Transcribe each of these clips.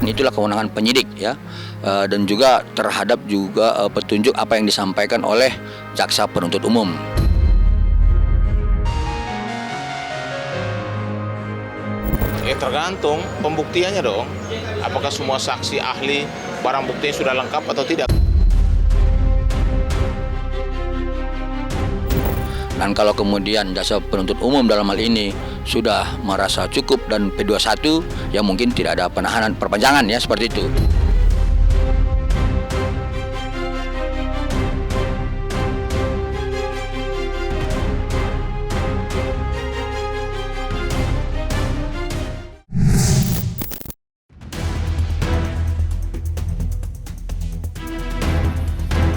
Itulah kewenangan penyidik ya, dan juga terhadap juga petunjuk apa yang disampaikan oleh jaksa penuntut umum. Tergantung pembuktiannya dong. Apakah semua saksi ahli barang buktinya sudah lengkap atau tidak. Dan kalau kemudian jaksa penuntut umum dalam hal ini sudah merasa cukup dan P21, ya mungkin tidak ada penahanan perpanjangan ya, seperti itu.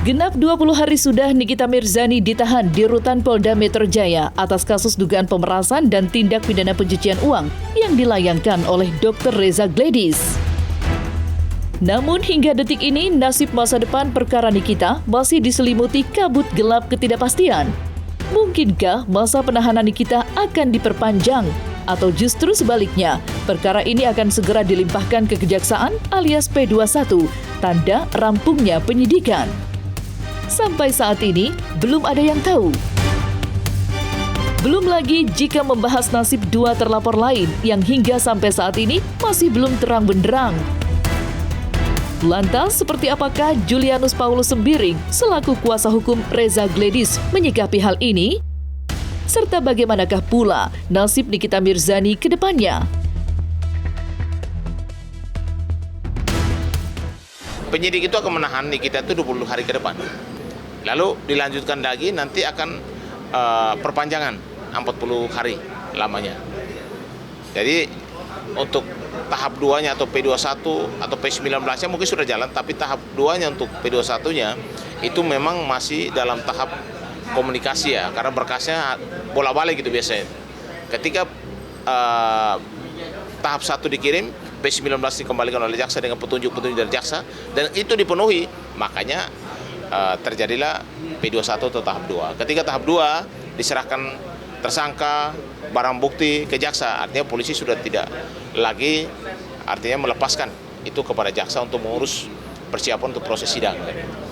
Genap 20 hari sudah Nikita Mirzani ditahan di Rutan Polda Metro Jaya atas kasus dugaan pemerasan dan tindak pidana pencucian uang yang dilayangkan oleh Dr. Reza Gledis. Namun hingga detik ini nasib masa depan perkara Nikita masih diselimuti kabut gelap ketidakpastian. Mungkinkah masa penahanan Nikita akan diperpanjang? Atau justru sebaliknya, perkara ini akan segera dilimpahkan ke Kejaksaan alias P21, tanda rampungnya penyidikan. Sampai saat ini, belum ada yang tahu. Belum lagi jika membahas nasib dua terlapor lain yang hingga sampai saat ini masih belum terang benderang. Lantas, seperti apakah Julianus Paulus Sembiring selaku kuasa hukum Reza Gledis menyikapi hal ini? Serta bagaimanakah pula nasib Nikita Mirzani ke depannya? Penyidik itu akan menahan Nikita itu 20 hari ke depan. Lalu dilanjutkan lagi nanti akan perpanjangan 40 hari lamanya. Jadi untuk tahap 2-nya atau P21 atau P19-nya mungkin sudah jalan, tapi tahap 2-nya untuk P21-nya itu memang masih dalam tahap komunikasi ya, karena berkasnya bolak-balik gitu biasanya. Ketika tahap 1 dikirim, P19 dikembalikan oleh jaksa dengan petunjuk-petunjuk dari jaksa, dan itu dipenuhi, makanya terjadilah P21 atau tahap 2. Ketika tahap 2 diserahkan tersangka, barang bukti ke jaksa, artinya polisi sudah tidak lagi artinya melepaskan itu kepada jaksa untuk mengurus persiapan untuk proses sidang.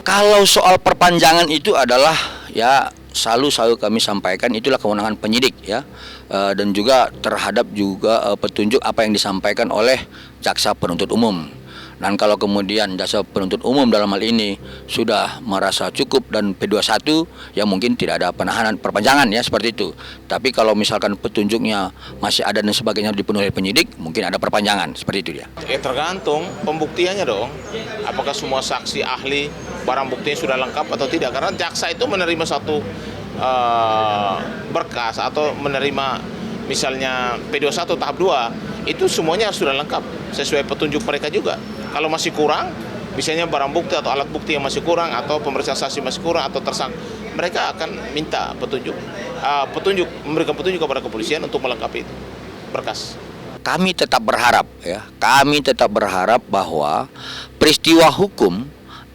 Kalau soal perpanjangan itu adalah ya selalu kami sampaikan itulah kewenangan penyidik ya, dan juga terhadap juga petunjuk apa yang disampaikan oleh jaksa penuntut umum. Dan kalau kemudian jaksa penuntut umum dalam hal ini sudah merasa cukup dan P21, ya mungkin tidak ada penahanan perpanjangan ya, seperti itu. Tapi kalau misalkan petunjuknya masih ada dan sebagainya dipenuhi oleh penyidik, mungkin ada perpanjangan, seperti itu dia. Tergantung pembuktiannya dong. Apakah semua saksi ahli barang buktinya sudah lengkap atau tidak. Karena jaksa itu menerima satu berkas atau menerima misalnya P21 tahap 2, itu semuanya sudah lengkap sesuai petunjuk mereka juga. Kalau masih kurang, misalnya barang bukti atau alat bukti yang masih kurang atau pemeriksaan saksi masih kurang atau tersangka, mereka akan minta petunjuk, memberikan petunjuk kepada kepolisian untuk melengkapi itu berkas. Kami tetap berharap ya, bahwa peristiwa hukum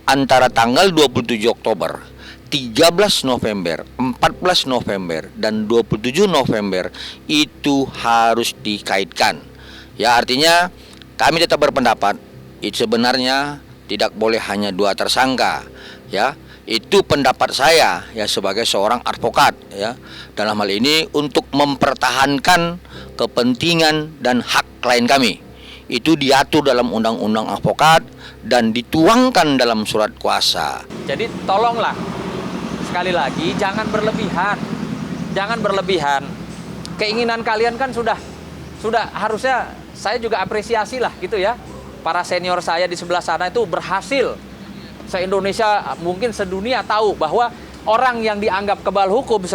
antara tanggal 27 Oktober, 13 November, 14 November, dan 27 November itu harus dikaitkan. Ya, artinya kami tetap berpendapat itu sebenarnya tidak boleh hanya dua tersangka ya. Itu pendapat saya ya sebagai seorang advokat ya. Dalam hal ini untuk mempertahankan kepentingan dan hak klien kami. Itu diatur dalam undang-undang advokat dan dituangkan dalam surat kuasa. Jadi tolonglah sekali lagi jangan berlebihan. Jangan berlebihan. Keinginan kalian kan sudah harusnya saya juga apresiasi lah gitu ya. Para senior saya di sebelah sana itu berhasil. Se-Indonesia mungkin sedunia tahu bahwa orang yang dianggap kebal hukum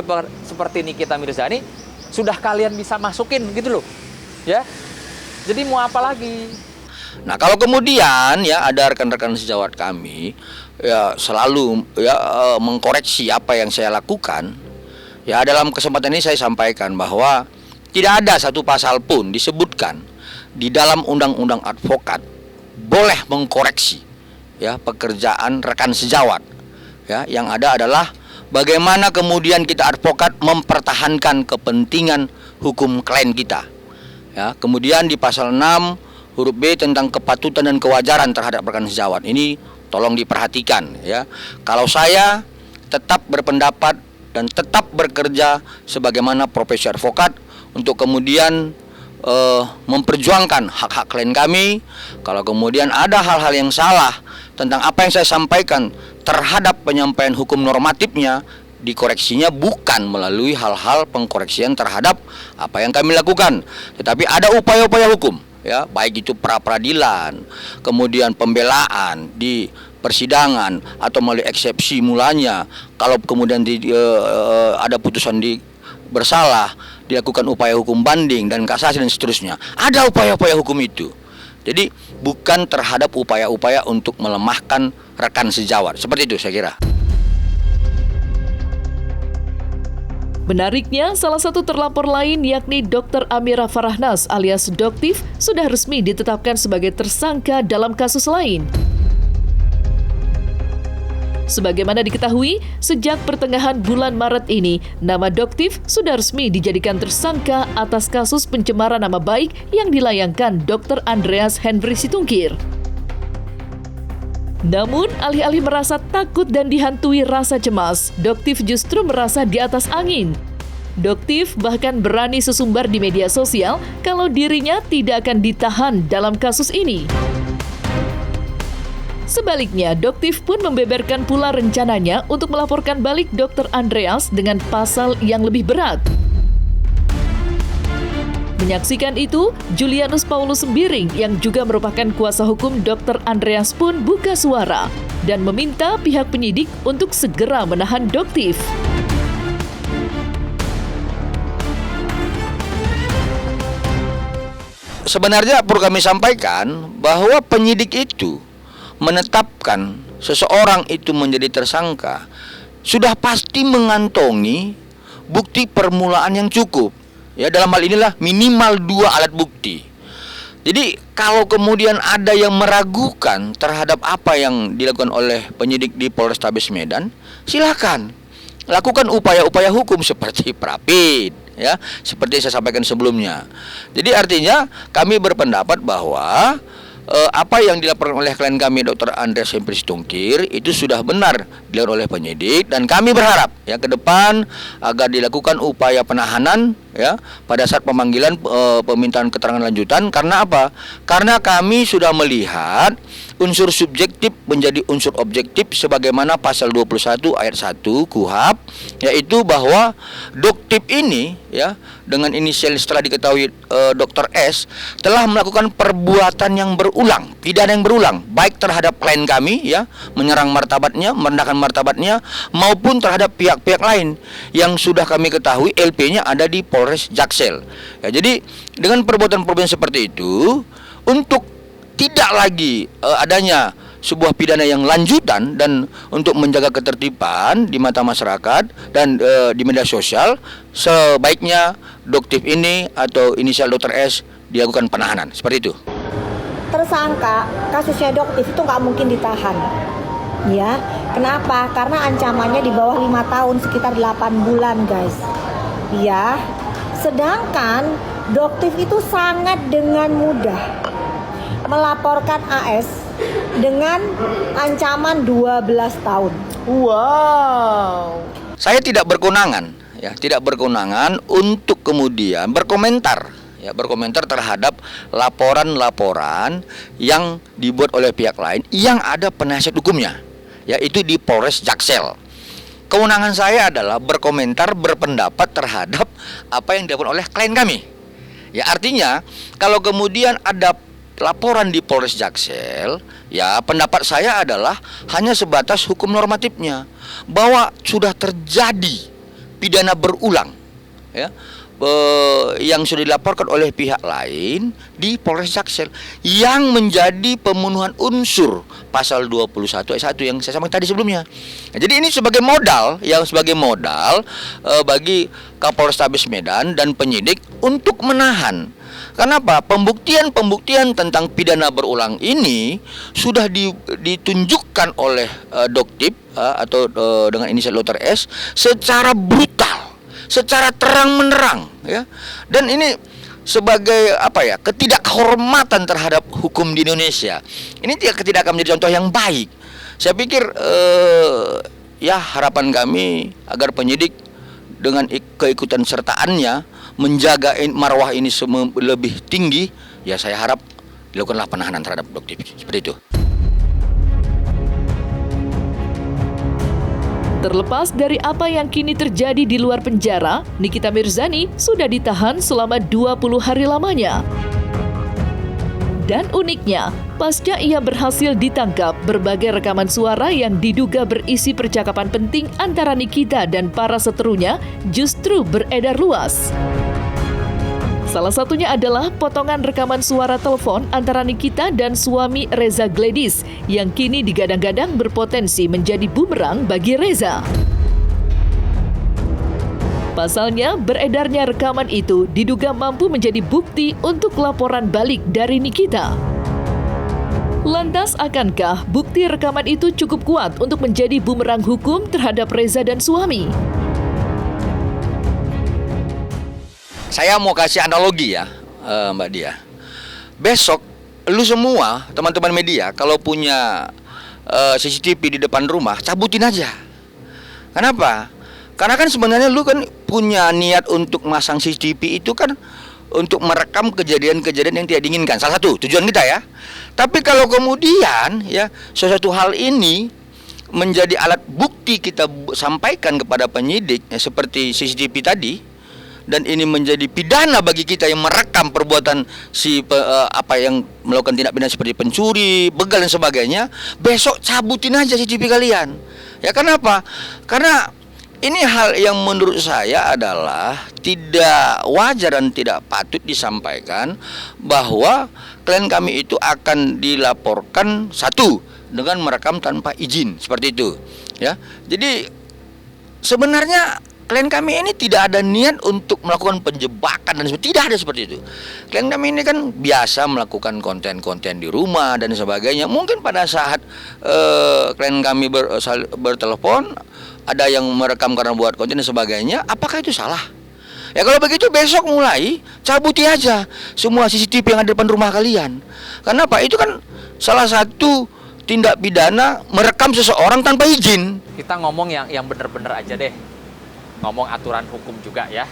seperti Nikita Mirzani sudah kalian bisa masukin gitu loh. Ya. Jadi mau apa lagi? Nah, kalau kemudian ya ada rekan-rekan sejawat kami ya selalu ya mengkoreksi apa yang saya lakukan, ya dalam kesempatan ini saya sampaikan bahwa tidak ada satu pasal pun disebutkan di dalam undang-undang advokat boleh mengkoreksi ya pekerjaan rekan sejawat. Ya, yang ada adalah bagaimana kemudian kita advokat mempertahankan kepentingan hukum klien kita. Ya, kemudian di pasal 6 huruf B tentang kepatutan dan kewajaran terhadap rekan sejawat. Ini tolong diperhatikan ya. Kalau saya tetap berpendapat dan tetap bekerja sebagaimana profesi advokat untuk kemudian memperjuangkan hak-hak klien kami. Kalau kemudian ada hal-hal yang salah tentang apa yang saya sampaikan terhadap penyampaian hukum normatifnya, dikoreksinya bukan melalui hal-hal pengkoreksian terhadap apa yang kami lakukan, tetapi ada upaya-upaya hukum ya, baik itu pra-peradilan, kemudian pembelaan di persidangan atau melalui eksepsi mulanya. Kalau kemudian ada putusan bersalah, dilakukan upaya hukum banding dan kasasi dan seterusnya. Ada upaya-upaya hukum itu. Jadi bukan terhadap upaya-upaya untuk melemahkan rekan sejawat. Seperti itu saya kira. Menariknya, salah satu terlapor lain yakni Dr. Amira Farahnas alias Doktif sudah resmi ditetapkan sebagai tersangka dalam kasus lain. Sebagaimana diketahui, sejak pertengahan bulan Maret ini, nama Doktif sudah resmi dijadikan tersangka atas kasus pencemaran nama baik yang dilayangkan Dr. Andreas Henry Situngkir. Namun, alih-alih merasa takut dan dihantui rasa cemas, Doktif justru merasa di atas angin. Doktif bahkan berani sesumbar di media sosial kalau dirinya tidak akan ditahan dalam kasus ini. Sebaliknya, Doktif pun membeberkan pula rencananya untuk melaporkan balik Dr. Andreas dengan pasal yang lebih berat. Menyaksikan itu, Julianus Paulus Sembiring yang juga merupakan kuasa hukum Dr. Andreas pun buka suara dan meminta pihak penyidik untuk segera menahan Doktif. Sebenarnya perlu kami sampaikan bahwa penyidik itu menetapkan seseorang itu menjadi tersangka sudah pasti mengantongi bukti permulaan yang cukup. Ya, dalam hal inilah minimal 2 alat bukti. Jadi kalau kemudian ada yang meragukan terhadap apa yang dilakukan oleh penyidik di Polrestabes Medan, silakan lakukan upaya-upaya hukum seperti Prapid, ya, seperti saya sampaikan sebelumnya. Jadi artinya kami berpendapat bahwa apa yang dilaporkan oleh klien kami Dr. Andreas Henry Situngkir itu sudah benar dilakukan oleh penyidik, dan kami berharap ya ke depan agar dilakukan upaya penahanan ya pada saat pemanggilan permintaan keterangan lanjutan. Karena apa? Karena kami sudah melihat unsur subjektif menjadi unsur objektif sebagaimana pasal 21 ayat 1 KUHP, yaitu bahwa Doktif ini ya dengan inisial setelah diketahui Dr. S telah melakukan perbuatan yang berulang, pidana yang berulang, baik terhadap klien kami ya, menyerang martabatnya, merendahkan martabatnya, maupun terhadap pihak-pihak lain yang sudah kami ketahui LP-nya ada di Polres Jaksel. Ya, jadi dengan perbuatan-perbuatan seperti itu, untuk tidak lagi adanya sebuah pidana yang lanjutan dan untuk menjaga ketertiban di mata masyarakat dan di media sosial, sebaiknya Doktif ini atau inisial Dr. S dilakukan penahanan. Seperti itu. Tersangka kasusnya Doktif itu nggak mungkin ditahan. Ya, kenapa? Karena ancamannya di bawah 5 tahun, sekitar 8 bulan, guys. Ya, sedangkan Doktif itu sangat dengan mudah melaporkan AS dengan ancaman 12 tahun. Wow. Saya tidak berkewenangan ya, tidak berkewenangan untuk kemudian berkomentar ya, berkomentar terhadap laporan-laporan yang dibuat oleh pihak lain yang ada penasihat hukumnya, yaitu di Polres Jaksel. Kewenangan saya adalah berkomentar, berpendapat terhadap apa yang dilakukan oleh klien kami. Ya, artinya kalau kemudian ada laporan di Polres Jaksel, ya pendapat saya adalah hanya sebatas hukum normatifnya, bahwa sudah terjadi pidana berulang ya, yang sudah dilaporkan oleh pihak lain di Polres Jaksel yang menjadi pemenuhan unsur pasal 21 ayat 1 yang saya sampaikan tadi sebelumnya. Nah, jadi ini sebagai modal bagi Kapolrestabes Medan dan penyidik untuk menahan. Kenapa? Pembuktian tentang pidana berulang ini sudah ditunjukkan oleh Doktif atau dengan inisial Dr. S secara brutal, secara terang-menerang ya. Dan ini sebagai ketidakhormatan terhadap hukum di Indonesia. Ini tidak akan menjadi contoh yang baik. Saya pikir harapan kami agar penyidik dengan keikutan sertaannya menjaga marwah ini lebih tinggi, ya saya harap dilakukanlah penahanan terhadap Dr. Seperti itu. Terlepas dari apa yang kini terjadi di luar penjara, Nikita Mirzani sudah ditahan selama 20 hari lamanya. Dan uniknya, pasca ia berhasil ditangkap, berbagai rekaman suara yang diduga berisi percakapan penting antara Nikita dan para seterunya justru beredar luas. Salah satunya adalah potongan rekaman suara telepon antara Nikita dan suami Reza Gladys yang kini digadang-gadang berpotensi menjadi bumerang bagi Reza. Pasalnya, beredarnya rekaman itu diduga mampu menjadi bukti untuk laporan balik dari Nikita. Lantas, akankah bukti rekaman itu cukup kuat untuk menjadi bumerang hukum terhadap Reza dan suami? Saya mau kasih analogi ya, Mbak Dia. Besok, lu semua, teman-teman media, kalau punya CCTV di depan rumah, cabutin aja. Kenapa? Karena kan sebenarnya lu kan punya niat untuk masang CCTV itu kan untuk merekam kejadian-kejadian yang tidak diinginkan. Salah satu tujuan kita ya. Tapi kalau kemudian ya sesuatu hal ini menjadi alat bukti kita sampaikan kepada penyidik seperti CCTV tadi, dan ini menjadi pidana bagi kita yang merekam perbuatan yang melakukan tindak pidana seperti pencuri, begal dan sebagainya, besok cabutin aja CCTV kalian. Ya kenapa? Karena ini hal yang menurut saya adalah tidak wajar dan tidak patut disampaikan bahwa klien kami itu akan dilaporkan dengan merekam tanpa izin seperti itu. Ya, jadi sebenarnya klien kami ini tidak ada niat untuk melakukan penjebakan dan tidak ada seperti itu. Klien kami ini kan biasa melakukan konten-konten di rumah dan sebagainya. Mungkin pada saat klien kami bertelepon ada yang merekam karena buat konten dan sebagainya, apakah itu salah? Ya kalau begitu besok mulai cabuti aja semua CCTV yang ada di depan rumah kalian. Kenapa? Itu kan salah satu tindak pidana merekam seseorang tanpa izin. Kita ngomong yang benar-benar aja deh. Ngomong aturan hukum juga ya.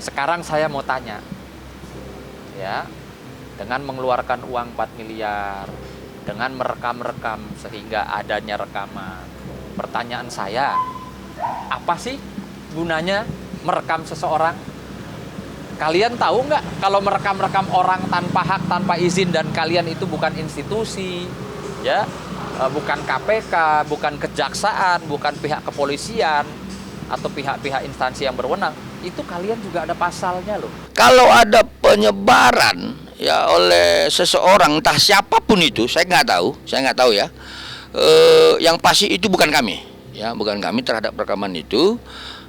Sekarang saya mau tanya. Ya, dengan mengeluarkan uang 4 miliar, dengan merekam-rekam sehingga adanya rekaman. Pertanyaan saya, apa sih gunanya merekam seseorang? Kalian tahu nggak kalau merekam-rekam orang tanpa hak, tanpa izin, dan kalian itu bukan institusi, ya, bukan KPK, bukan kejaksaan, bukan pihak kepolisian, atau pihak-pihak instansi yang berwenang, itu kalian juga ada pasalnya loh. Kalau ada penyebaran ya oleh seseorang, entah siapapun itu, saya nggak tahu ya. Yang pasti itu bukan kami, ya, bukan kami terhadap rekaman itu.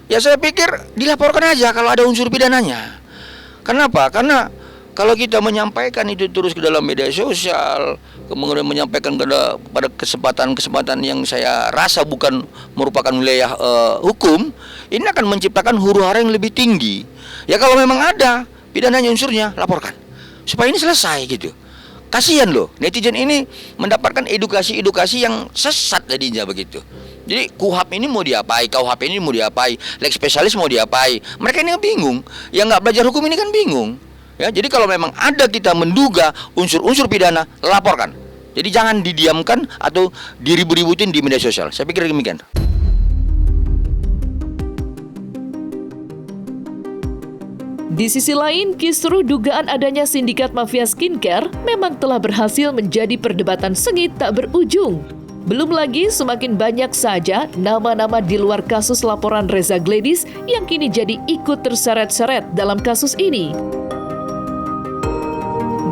Ya saya pikir dilaporkan aja kalau ada unsur pidananya. Kenapa? Karena kalau kita menyampaikan itu terus ke dalam media sosial, kemudian menyampaikan pada kesempatan-kesempatan yang saya rasa bukan merupakan wilayah hukum, ini akan menciptakan huru-hara yang lebih tinggi. Ya kalau memang ada pidananya unsurnya, laporkan supaya ini selesai gitu. Kasihan loh, netizen ini mendapatkan edukasi-edukasi yang sesat jadinya begitu. Jadi KUHP ini mau diapai, KUHP ini mau diapai, Lex spesialis mau diapai. Mereka ini bingung, yang nggak belajar hukum ini kan bingung. Ya, jadi kalau memang ada kita menduga unsur-unsur pidana, laporkan. Jadi jangan didiamkan atau diribut-ributin di media sosial. Saya pikir demikian. Di sisi lain, kisruh dugaan adanya sindikat mafia skincare memang telah berhasil menjadi perdebatan sengit tak berujung. Belum lagi semakin banyak saja nama-nama di luar kasus laporan Reza Gladys yang kini jadi ikut terseret-seret dalam kasus ini.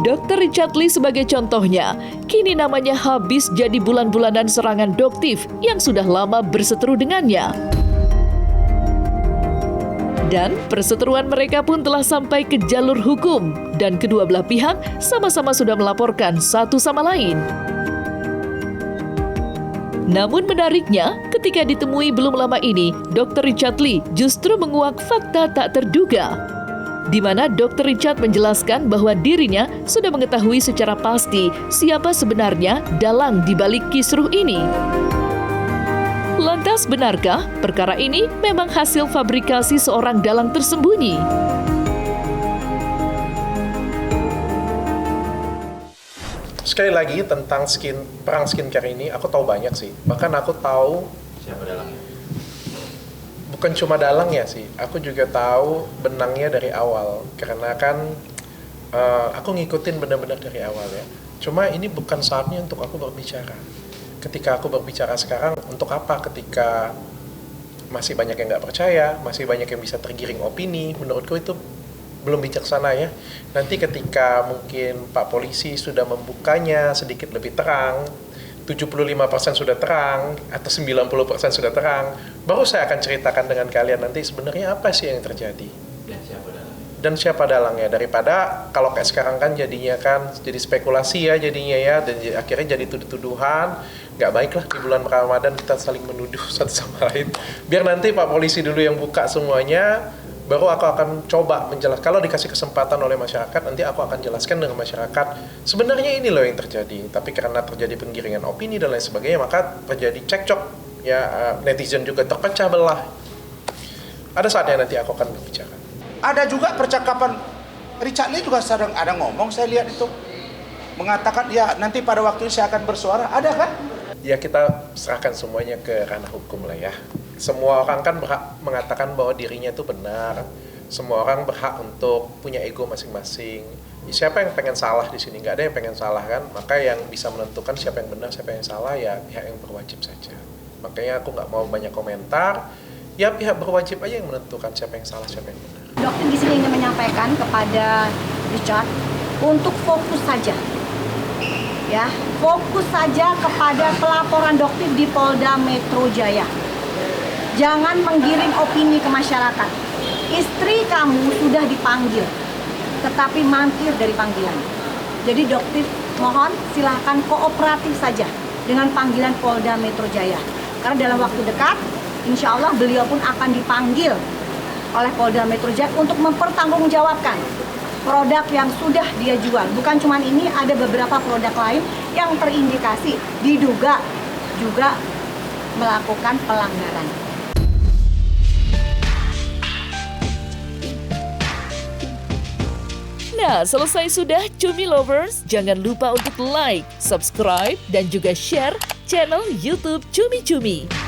Dr. Richard Lee sebagai contohnya, kini namanya habis jadi bulan-bulanan serangan doktif yang sudah lama berseteru dengannya. Dan perseteruan mereka pun telah sampai ke jalur hukum, dan kedua belah pihak sama-sama sudah melaporkan satu sama lain. Namun menariknya, ketika ditemui belum lama ini, Dr. Richard Lee justru menguak fakta tak terduga. di mana Dr. Richard menjelaskan bahwa dirinya sudah mengetahui secara pasti siapa sebenarnya dalang di balik kisruh ini. Lantas benarkah perkara ini memang hasil fabrikasi seorang dalang tersembunyi? Sekali lagi tentang perang skincare ini, aku tahu banyak sih. Bahkan aku tahu Siapa dalangnya? bukan cuma dalangnya sih, aku juga tahu benangnya dari awal. Karena kan aku ngikutin benar-benar dari awal ya. Cuma ini bukan saatnya untuk aku berbicara. Ketika aku berbicara sekarang, untuk apa? Ketika masih banyak yang nggak percaya, masih banyak yang bisa tergiring opini, menurutku itu belum bijaksana ya. Nanti ketika mungkin Pak Polisi sudah membukanya sedikit lebih terang, 75% sudah terang, atau 90% sudah terang, baru saya akan ceritakan dengan kalian nanti sebenarnya apa sih yang terjadi. Dan siapa dalangnya. Daripada kalau kayak sekarang kan jadinya kan jadi spekulasi ya jadinya ya, dan akhirnya jadi tuduh-tuduhan. Nggak baik lah di bulan Ramadan kita saling menuduh satu sama lain. Biar nanti Pak Polisi dulu yang buka semuanya, baru aku akan coba menjelaskan. Kalau dikasih kesempatan oleh masyarakat, nanti aku akan jelaskan dengan masyarakat sebenarnya ini loh yang terjadi. Tapi karena terjadi penggiringan opini dan lain sebagainya, maka terjadi cekcok ya, netizen juga terpecah belah. Ada saatnya nanti aku akan berbicara. Ada juga percakapan Richard Lee juga sedang ada ngomong, saya lihat itu mengatakan ya nanti pada waktu saya akan bersuara, ada kan? Ya kita serahkan semuanya ke ranah hukum lah ya. Semua orang kan berhak mengatakan bahwa dirinya itu benar. Semua orang berhak untuk punya ego masing-masing. Siapa yang pengen salah di sini? Nggak ada yang pengen salah kan? Maka yang bisa menentukan siapa yang benar, siapa yang salah ya pihak yang berwajib saja. Makanya aku nggak mau banyak komentar. Ya pihak berwajib aja yang menentukan siapa yang salah, siapa yang benar. Dokter di sini ingin menyampaikan kepada Richard untuk fokus saja. Ya, fokus saja kepada pelaporan dokter di Polda Metro Jaya. Jangan menggiring opini ke masyarakat. Istri kamu sudah dipanggil, tetapi mangkir dari panggilan. Jadi dokter mohon silahkan kooperatif saja dengan panggilan Polda Metro Jaya. Karena dalam waktu dekat, insya Allah beliau pun akan dipanggil oleh Polda Metro Jaya untuk mempertanggungjawabkan produk yang sudah dia jual. Bukan cuma ini, ada beberapa produk lain yang terindikasi diduga juga melakukan pelanggaran. Nah, selesai sudah Cumi Lovers. Jangan lupa untuk like, subscribe, dan juga share channel YouTube Cumi Cumi.